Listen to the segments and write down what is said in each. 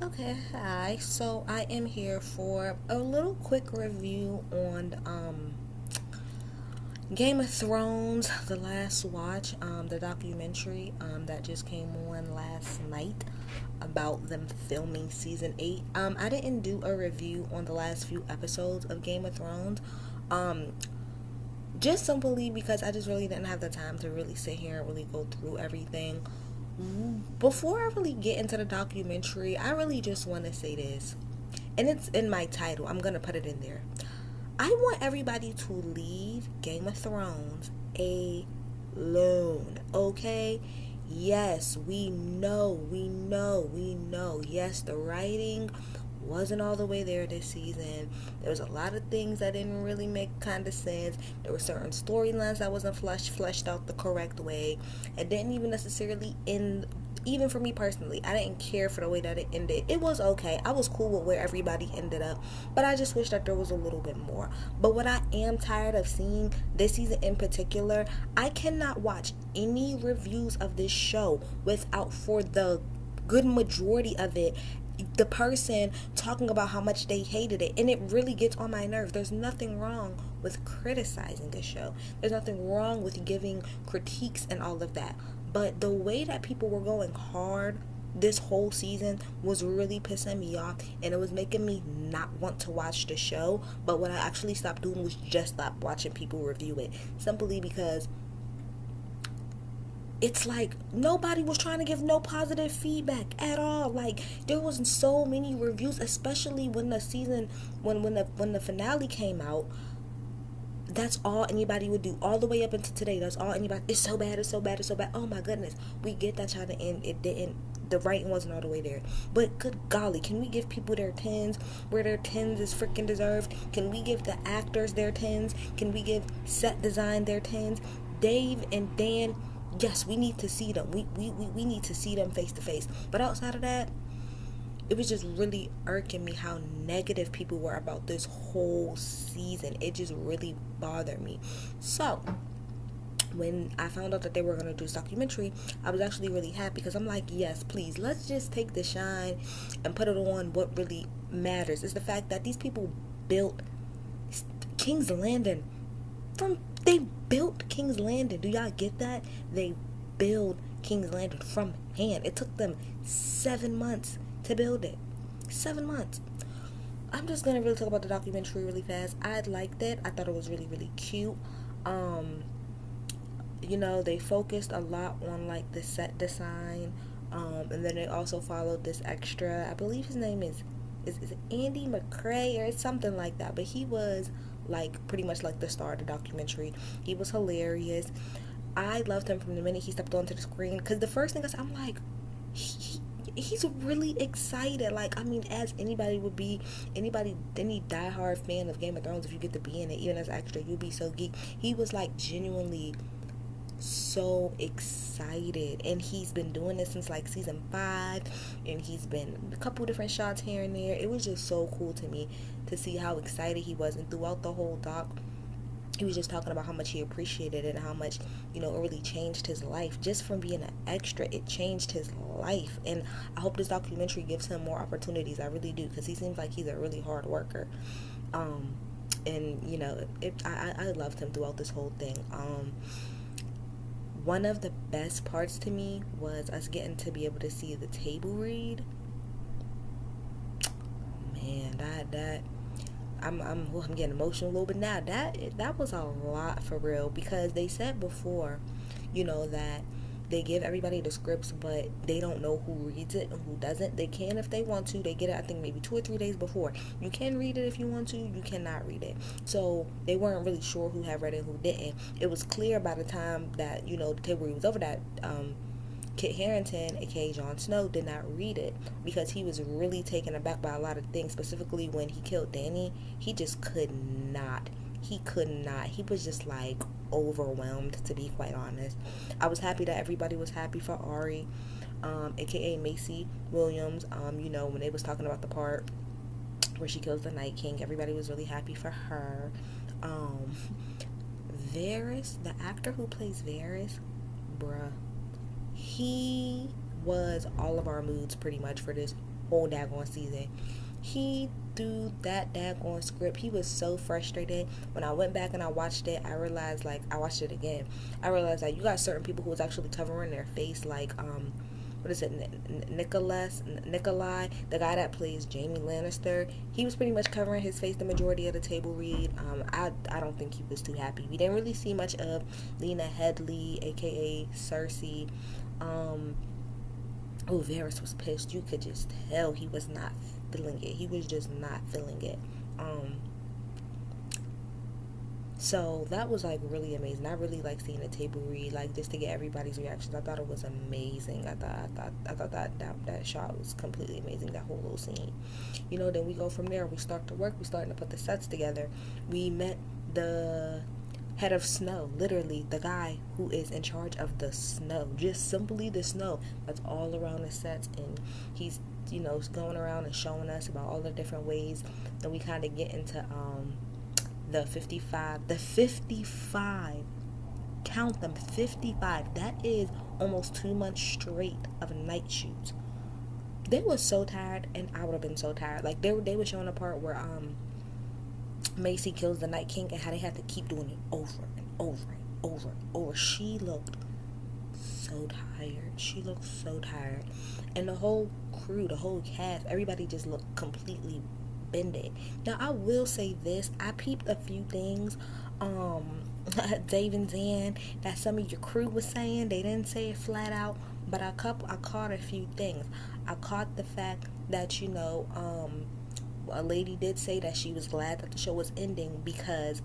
Okay, hi. So I am here for a little quick review on Game of Thrones, The Last Watch, the documentary that just came on last night about them filming season 8. I didn't do a review on the last few episodes of Game of Thrones. Um, just simply because I just really didn't have the time to really sit here and really go through everything. Before I really get into the documentary, I really just want to say this, and it's in my title. I'm gonna put it in there. I want everybody to leave Game of Thrones alone, okay? Yes, we know. Yes, the writing wasn't all the way there this season. There was a lot of things that didn't really make kind of sense. There were certain storylines that wasn't fleshed out the correct way. It didn't even necessarily end. Even for me personally, I didn't care for the way that it ended. It was okay. I was cool with where everybody ended up, but I just wish that there was a little bit more. But what I am tired of seeing this season in particular, I cannot watch any reviews of this show without, for the good majority of it, the person talking about how much they hated it, and it really gets on my nerves. There's nothing wrong with criticizing a show, there's nothing wrong with giving critiques and all of that, but the way that people were going hard this whole season was really pissing me off, and it was making me not want to watch the show. But what I actually stopped doing was just stop watching people review it, simply because it's like nobody was trying to give no positive feedback at all. Like, there was so many reviews, especially when the season, when the finale came out. That's all anybody would do all the way up until today. That's all anybody. It's so bad, it's so bad, it's so bad. Oh my goodness, we get that y'all, the end, it didn't, the writing wasn't all the way there. But good golly, can we give people their tens where their tens is freaking deserved? Can we give the actors their tens? Can we give set design their tens? Dave and Dan, yes, we need to see them. We need to see them face to face. But outside of that, it was just really irking me how negative people were about this whole season. It just really bothered me. So when I found out that they were going to do this documentary, I was actually really happy, because I'm like, yes, please, let's just take the shine and put it on what really matters. Is the fact that these people built King's Landing. They built King's Landing. Do y'all get that? They build King's Landing from hand. It took them 7 months to build it. 7 months. I'm just gonna really talk about the documentary really fast. I liked it. I thought it was really, really cute. Um, they focused a lot on like the set design. And then they also followed this extra. I believe his name is it Andy McCrae or something like that. But he was like pretty much like the star of the documentary. He was hilarious. I loved him from the minute he stepped onto the screen, because the first thing I'm like, he's really excited. Like, I mean, as anybody would be, any diehard fan of Game of Thrones, if you get to be in it, even as an extra, you'd be so geek. He was like genuinely so excited, and he's been doing this since like season 5, and he's been a couple different shots here and there. It was just so cool to me to see how excited he was, and throughout the whole doc, he was just talking about how much he appreciated it, and how much, it really changed his life. Just from being an extra, it changed his life. And I hope this documentary gives him more opportunities. I really do, because he seems like he's a really hard worker. And I loved him throughout this whole thing. One of the best parts to me was us getting to be able to see the table read. Man, that I'm getting emotional a little bit now. That was a lot for real, because they said before, that they give everybody the scripts, but they don't know who reads it and who doesn't. They can if they want to. They get it, I think, maybe 2 or 3 days before. You can read it if you want to. You cannot read it. So they weren't really sure who had read it and who didn't. It was clear by the time that the table read was over that Kit Harington, aka Jon Snow, did not read it, because he was really taken aback by a lot of things, specifically when he killed Dany. He just could not. He could not. He was just like overwhelmed, to be quite honest. I was happy that everybody was happy for Ari, aka Macy Williams. When they was talking about the part where she kills the Night King, everybody was really happy for her. Um, Varys, the actor who plays Varys, bruh, he was all of our moods pretty much for this whole daggone season. He threw that daggone script. He was so frustrated. When I went back and I watched it, I realized, like, I watched it again. I realized that you got certain people who was actually covering their face, like, what is it, Nikolai, the guy that plays Jaime Lannister. He was pretty much covering his face the majority of the table read. I don't think he was too happy. We didn't really see much of Lena Headey, aka Cersei. Varys was pissed. You could just tell he was not feeling it. He was just not feeling it. So that was like really amazing. I really like seeing the table read, like just to get everybody's reactions. I thought it was amazing. I thought that shot was completely amazing. That whole little scene. Then we go from there. We start to work. We starting to put the sets together. We met the head of snow, literally the guy who is in charge of the snow, just simply the snow that's all around the sets, and he's going around and showing us about all the different ways. Then we kind of get into the 55, count them, 55. That is almost 2 months straight of night shoots. They were so tired, and I would have been so tired. Like they were showing a part where Macy kills the Night King and how they had to keep doing it over and over and over and over. She looked so tired. And the whole crew, the whole cast, everybody just looked completely bended. Now, I will say this. I peeped a few things, Dave and Zan, that some of your crew was saying. They didn't say it flat out, but I caught a few things. I caught the fact that, a lady did say that she was glad that the show was ending because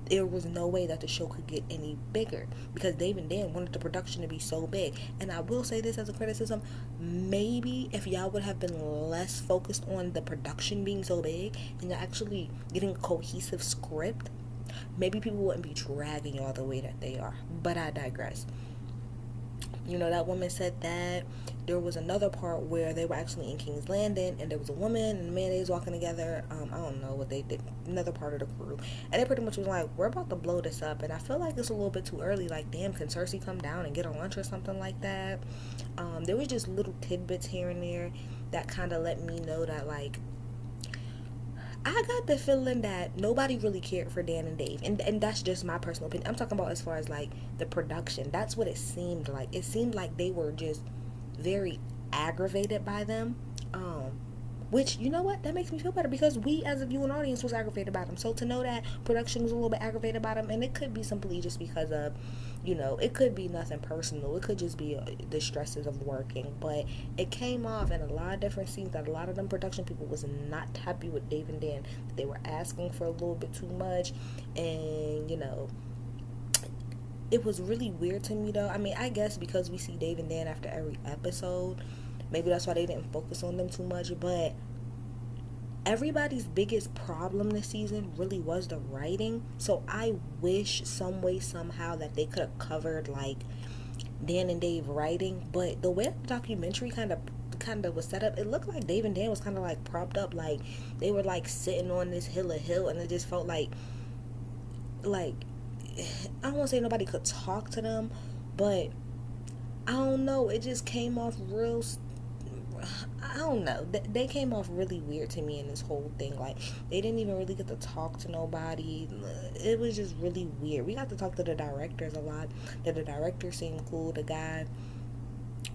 there was no way that the show could get any bigger, because Dave and Dan wanted the production to be so big. And I will say this as a criticism, maybe if y'all would have been less focused on the production being so big and actually getting a cohesive script, maybe people wouldn't be dragging y'all the way that they are. But I digress. That woman said that there was another part where they were actually in King's Landing, and there was a woman and a man, they was walking together. I don't know what they did, another part of the crew, and they pretty much was like, we're about to blow this up. And I feel like it's a little bit too early. Like, damn, can Cersei come down and get a lunch or something like that? There was just little tidbits here and there that kind of let me know that, like, I got the feeling that nobody really cared for Dan and Dave. And that's just my personal opinion. I'm talking about as far as, like, the production. That's what it seemed like. It seemed like they were just very aggravated by them. Which, you know what? That makes me feel better, because we as a viewing audience was aggravated by them. So to know that production was a little bit aggravated by them, and it could be simply just because of, it could be nothing personal. It could just be the stresses of working. But it came off in a lot of different scenes that a lot of them production people was not happy with Dave and Dan. They were asking for a little bit too much, and, it was really weird to me, though. I mean, I guess because we see Dave and Dan after every episode, maybe that's why they didn't focus on them too much. But everybody's biggest problem this season really was the writing. So I wish some way, somehow, that they could have covered, like, Dan and Dave writing. But the way the documentary kind of was set up, it looked like Dave and Dan was kind of like propped up, like they were like sitting on this hill, and it just felt like I don't want to say nobody could talk to them, but I don't know, it just came off real, I don't know, they came off really weird to me in this whole thing. Like, they didn't even really get to talk to nobody. It was just really weird. We got to talk to the directors a lot. The director seemed cool. The guy,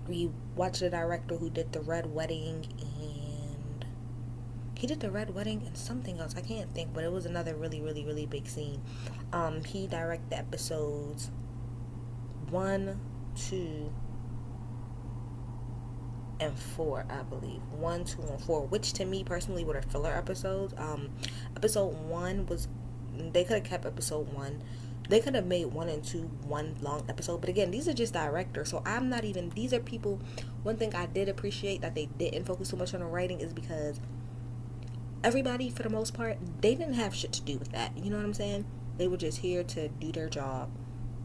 we watched the director who did the Red Wedding, and he did the Red Wedding and something else, I can't think, but it was another really, really, really big scene. He directed episodes 1, 2, and 4, I believe. 1, 2, and 4, which to me personally were the filler episodes. Episode 1 was, they could have kept episode 1. They could have made 1 and 2 one long episode. But again, these are just directors, so I'm not even, these are people. One thing I did appreciate that they didn't focus so much on the writing is because everybody, for the most part, they didn't have shit to do with that. You know what I'm saying? They were just here to do their job.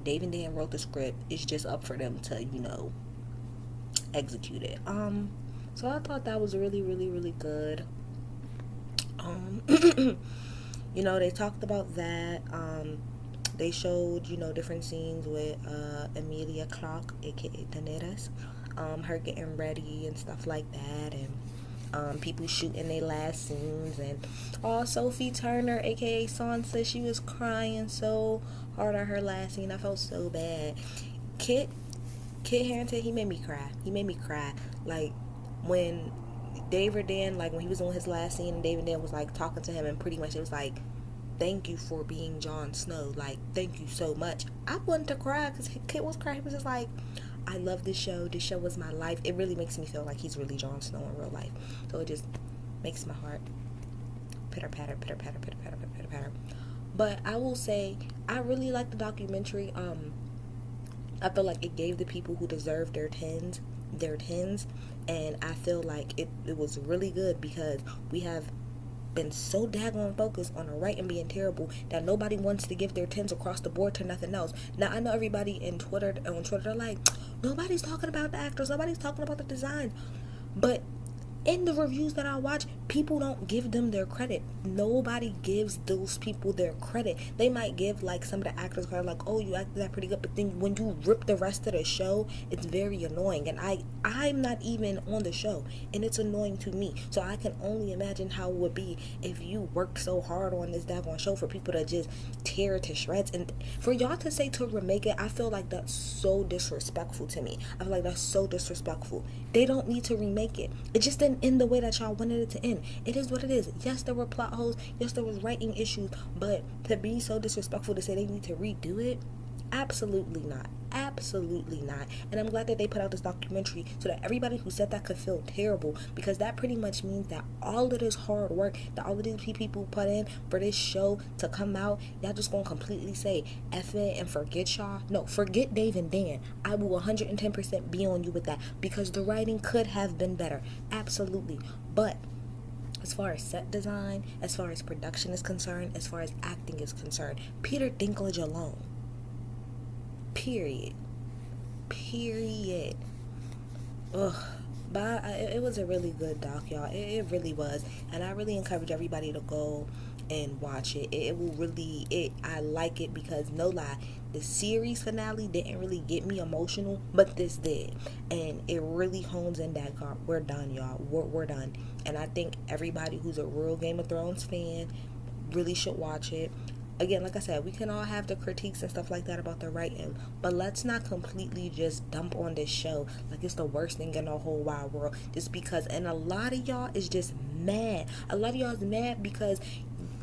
Dave and Dan wrote the script. It's just up for them to, execute it. So I thought that was really, really, really good. They talked about that. They showed, different scenes with Emilia Clarke, aka Daenerys. her getting ready and stuff like that, and people shooting their last scenes. And Sophie Turner, aka Sansa, she was crying so hard on her last scene. I felt so bad. Kit Harington, he made me cry. Like, when David Dan, like, when he was on his last scene and David Dan was like talking to him, and pretty much it was like, thank you for being Jon Snow, like, thank you so much. I wanted to cry because Kit was crying. He was just like, I love this show was my life. It really makes me feel like he's really Jon Snow in real life, so it just makes my heart pitter patter, pitter patter, pitter patter, pitter patter. But I will say, I really like the documentary. I feel like it gave the people who deserve their tens, and I feel like it was really good, because we have been so daggone focused on the writing being terrible that nobody wants to give their tens across the board to nothing else. Now, I know everybody on Twitter, they're like, nobody's talking about the actors, nobody's talking about the design, but in the reviews that I watch, people don't give them their credit. Nobody gives those people their credit. They might give, like, some of the actors credit, like, oh, you acted that pretty good, but then when you rip the rest of the show, it's very annoying. And I'm not even on the show, and it's annoying to me. So I can only imagine how it would be if you worked so hard on this daggone show for people to just tear it to shreds. And for y'all to say to remake it, I feel like that's so disrespectful to me. I feel like that's so disrespectful. They don't need to remake it. It just didn't end the way that y'all wanted it to end. It is what it is. Yes, there were plot holes. Yes, there was writing issues. But to be so disrespectful to say they need to redo it, absolutely not. Absolutely not. And I'm glad that they put out this documentary so that everybody who said that could feel terrible, because that pretty much means that all of this hard work that all of these people put in for this show to come out, y'all just gonna completely say F it and forget y'all. No, forget Dave and Dan. I will 110% be on you with that, because the writing could have been better. Absolutely. But as far as set design, as far as production is concerned, as far as acting is concerned, Peter Dinklage alone. Period. Ugh. But it was a really good doc, y'all. It really was. And I really encourage everybody to go and watch it. It will really, I like it because, no lie, the series finale didn't really get me emotional, but this did. And it really hones in that car. We're done, y'all. We're done. And I think everybody who's a real Game of Thrones fan really should watch it. Again, like I said, we can all have the critiques and stuff like that about the writing, but let's not completely just dump on this show like it's the worst thing in the whole wide world, just because. And a lot of y'all is just mad. A lot of y'all is mad because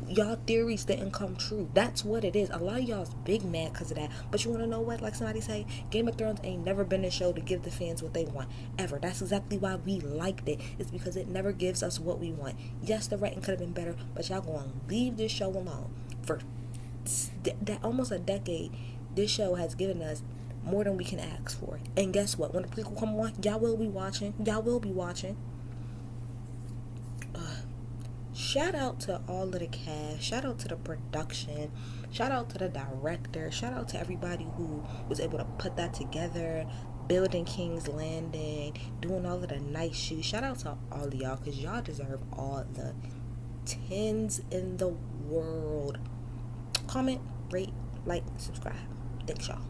y'all theories didn't come true. That's what it is. A lot of y'all's big mad because of that. But you want to know what? Like somebody say, Game of Thrones ain't never been a show to give the fans what they want, ever. That's exactly why we liked it. It's because it never gives us what we want. Yes, the writing could have been better, but y'all going to leave this show alone. For almost a decade, this show has given us more than we can ask for. And guess what? When the prequel come on, y'all will be watching. Shout out to all of the cast. Shout out to the production. Shout out to the director. Shout out to everybody who was able to put that together, building King's Landing, doing all of the nice shoots. Shout out to all of y'all, because y'all deserve all the tens in the world. Comment, rate, like, subscribe. Thanks, y'all.